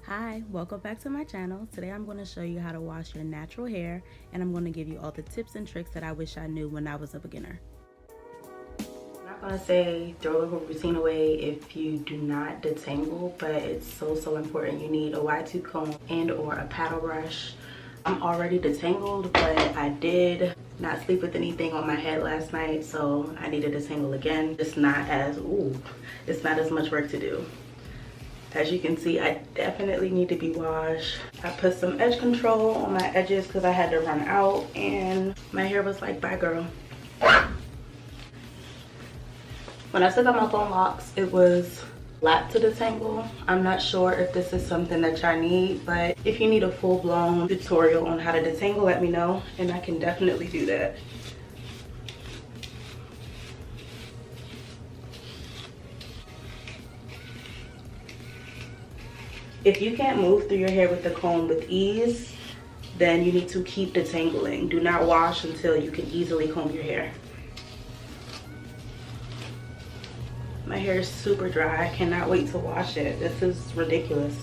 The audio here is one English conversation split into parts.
Hi, welcome back to my channel. Today I'm going to show you how to wash your natural hair, and I'm going to give you all the tips and tricks that I wish I knew when I was a beginner. I'm not going to say throw the whole routine away if you do not detangle, but it's so important. You need a wide tooth comb and or a paddle brush. I'm already detangled, but I did not sleep with anything on my head last night, so I need to detangle again. It's not as much work to do. As you can see, I definitely need to be washed. I put some edge control on my edges because I had to run out and my hair was like, bye girl. When I took out my phone locks, it was flat to detangle. I'm not sure if this is something that y'all need, but if you need a full-blown tutorial on how to detangle, let me know and I can definitely do that. If you can't move through your hair with the comb with ease, then you need to keep detangling. Do not wash until you can easily comb your hair. My hair is super dry. I cannot wait to wash it. This is ridiculous.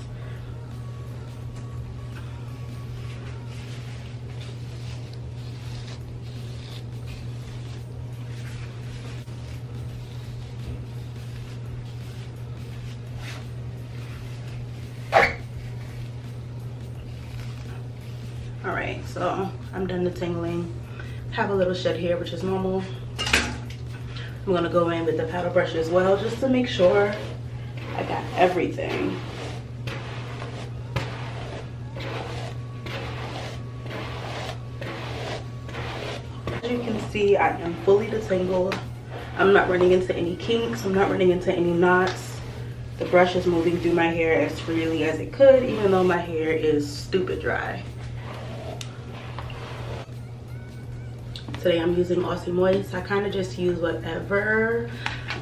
All right, so I'm done detangling. Have a little shed here, which is normal. I'm gonna go in with the paddle brush as well, just to make sure I got everything. As you can see, I am fully detangled. I'm not running into any kinks. I'm not running into any knots. The brush is moving through my hair as freely as it could, even though my hair is stupid dry. Today I'm using Aussie Moist. I kind of just use whatever.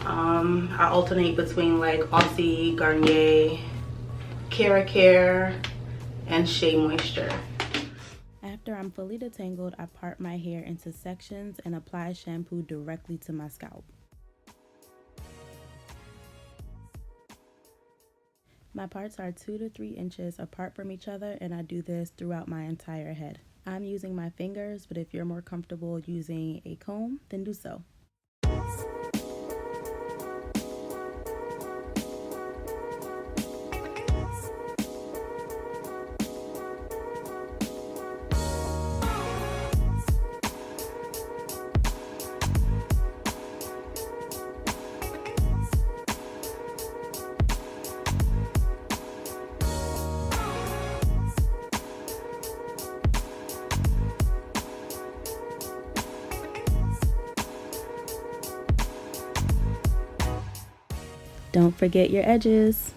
I alternate between like Aussie, Garnier, Care, and Shea Moisture. After I'm fully detangled, I part my hair into sections and apply shampoo directly to my scalp. My parts are 2 to 3 inches apart from each other, and I do this throughout my entire head. I'm using my fingers, but if you're more comfortable using a comb, then do so. Don't forget your edges.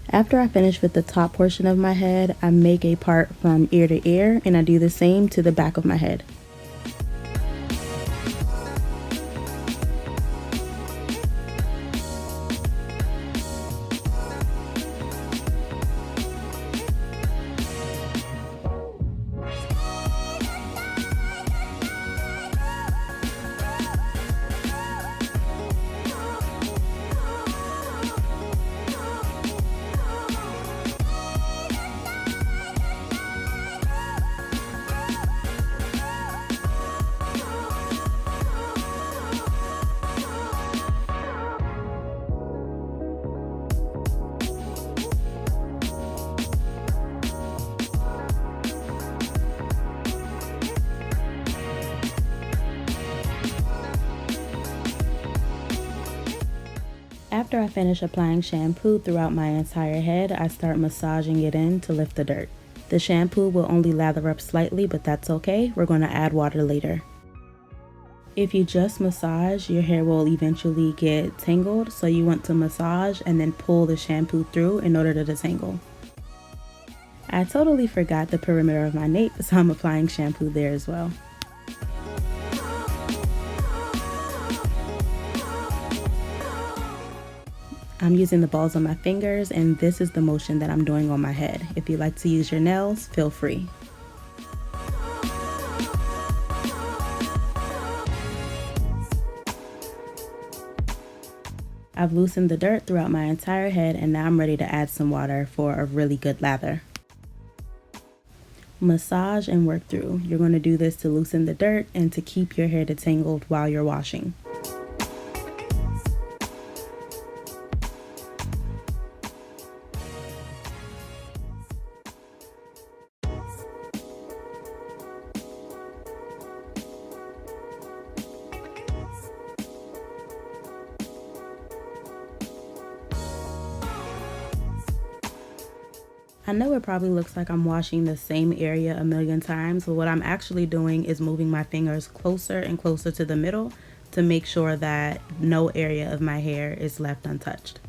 After I finish with the top portion of my head, I make a part from ear to ear, and I do the same to the back of my head. After I finish applying shampoo throughout my entire head, I start massaging it in to lift the dirt. The shampoo will only lather up slightly, but that's okay. We're going to add water later. If you just massage, your hair will eventually get tangled, so you want to massage and then pull the shampoo through in order to detangle. I totally forgot the perimeter of my nape, so I'm applying shampoo there as well. I'm using the balls of my fingers, and this is the motion that I'm doing on my head. If you like to use your nails, feel free. I've loosened the dirt throughout my entire head, and now I'm ready to add some water for a really good lather. Massage and work through. You're going to do this to loosen the dirt and to keep your hair detangled while you're washing. I know it probably looks like I'm washing the same area a million times, but what I'm actually doing is moving my fingers closer and closer to the middle to make sure that no area of my hair is left untouched.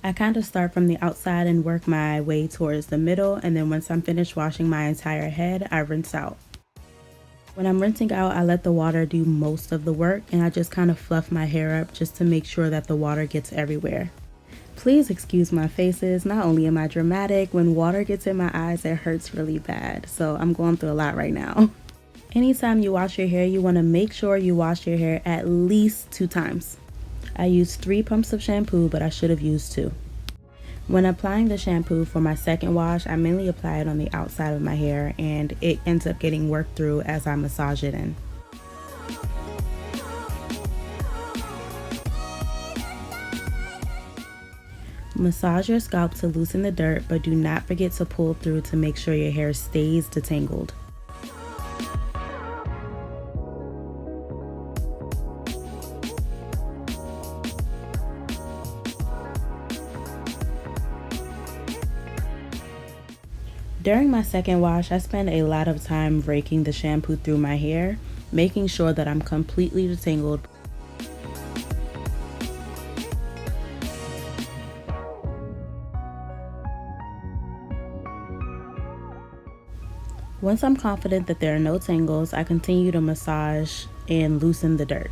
I kind of start from the outside and work my way towards the middle, and then once I'm finished washing my entire head, I rinse out. When I'm rinsing out, I let the water do most of the work, and I just kind of fluff my hair up just to make sure that the water gets everywhere. Please excuse my faces. Not only am I dramatic, when water gets in my eyes, it hurts really bad. So I'm going through a lot right now. Anytime you wash your hair, you want to make sure you wash your hair at least 2 times. I used 3 pumps of shampoo, but I should have used 2. When applying the shampoo for my second wash, I mainly apply it on the outside of my hair, and it ends up getting worked through as I massage it in. Massage your scalp to loosen the dirt, but do not forget to pull through to make sure your hair stays detangled. During my second wash, I spend a lot of time raking the shampoo through my hair, making sure that I'm completely detangled. Once I'm confident that there are no tangles, I continue to massage and loosen the dirt.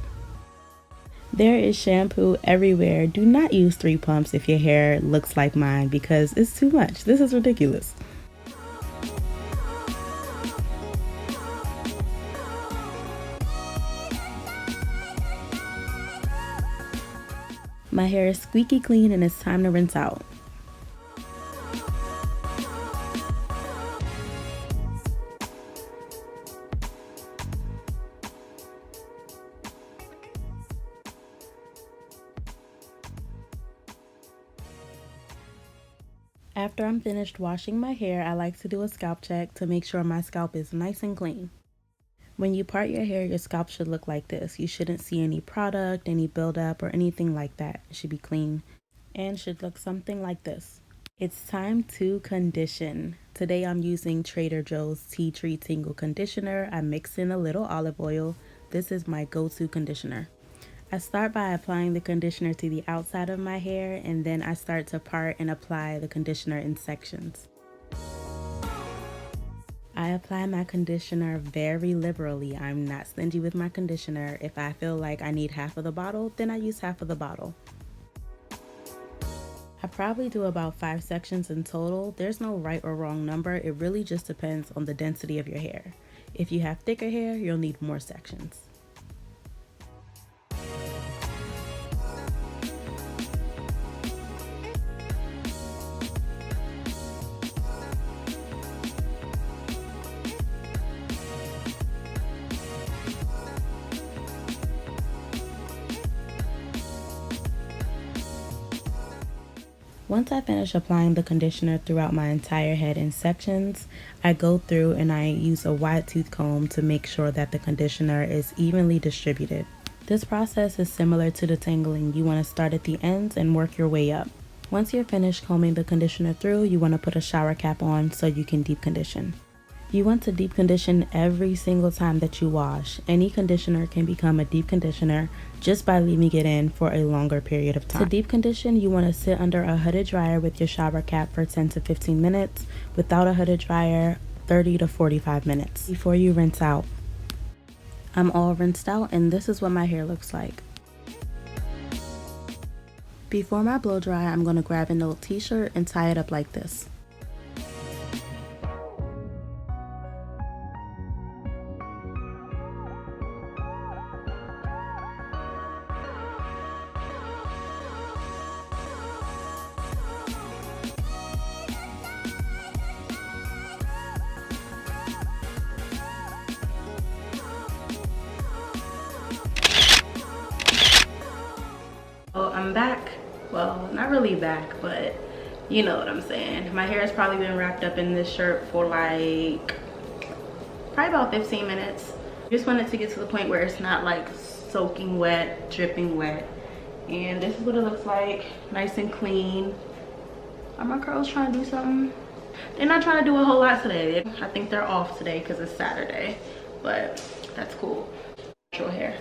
There is shampoo everywhere. Do not use 3 pumps if your hair looks like mine because it's too much. This is ridiculous. My hair is squeaky clean and it's time to rinse out. After I'm finished washing my hair, I like to do a scalp check to make sure my scalp is nice and clean. When you part your hair, your scalp should look like this. You shouldn't see any product, any buildup, or anything like that. It should be clean and should look something like this. It's time to condition. Today I'm using Trader Joe's Tea Tree Tingle Conditioner. I mix in a little olive oil. This is my go-to conditioner. I start by applying the conditioner to the outside of my hair, and then I start to part and apply the conditioner in sections. I apply my conditioner very liberally. I'm not stingy with my conditioner. If I feel like I need half of the bottle, then I use half of the bottle. I probably do about 5 sections in total. There's no right or wrong number. It really just depends on the density of your hair. If you have thicker hair, you'll need more sections. Once I finish applying the conditioner throughout my entire head in sections, I go through and I use a wide tooth comb to make sure that the conditioner is evenly distributed. This process is similar to detangling. You want to start at the ends and work your way up. Once you're finished combing the conditioner through, you want to put a shower cap on so you can deep condition. You want to deep condition every single time that you wash. Any conditioner can become a deep conditioner just by leaving it in for a longer period of time. To deep condition, you want to sit under a hooded dryer with your shower cap for 10 to 15 minutes. Without a hooded dryer, 30 to 45 minutes before you rinse out. I'm all rinsed out and this is what my hair looks like. Before my blow dry, I'm going to grab an old t-shirt and tie it up like this. I'm back. Well, not really back, but you know what I'm saying. My hair has probably been wrapped up in this shirt for like probably about 15 minutes. Just wanted to get to the point where it's not like soaking wet, dripping wet. And this is what it looks like, nice and clean. Are my curls trying to do something? They're not trying to do a whole lot today. I think they're off today because it's Saturday, but that's cool. Natural hair.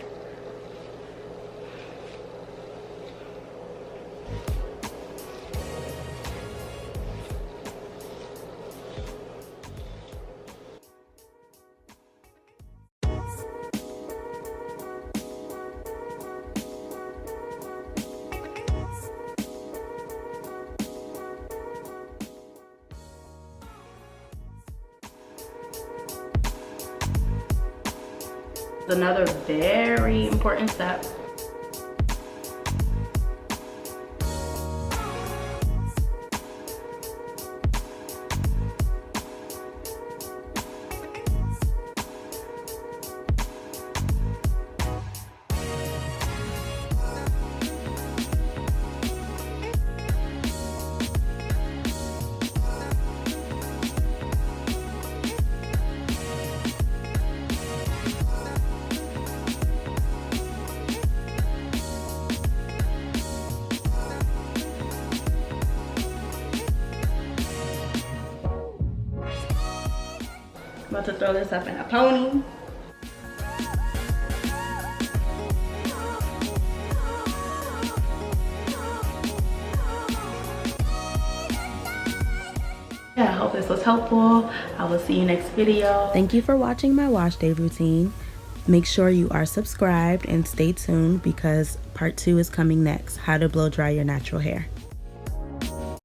Another very important step. I'm about to throw this up in a pony. Yeah, I hope this was helpful. I will see you next video. Thank you for watching my wash day routine. Make sure you are subscribed and stay tuned because part 2 is coming next, how to blow dry your natural hair.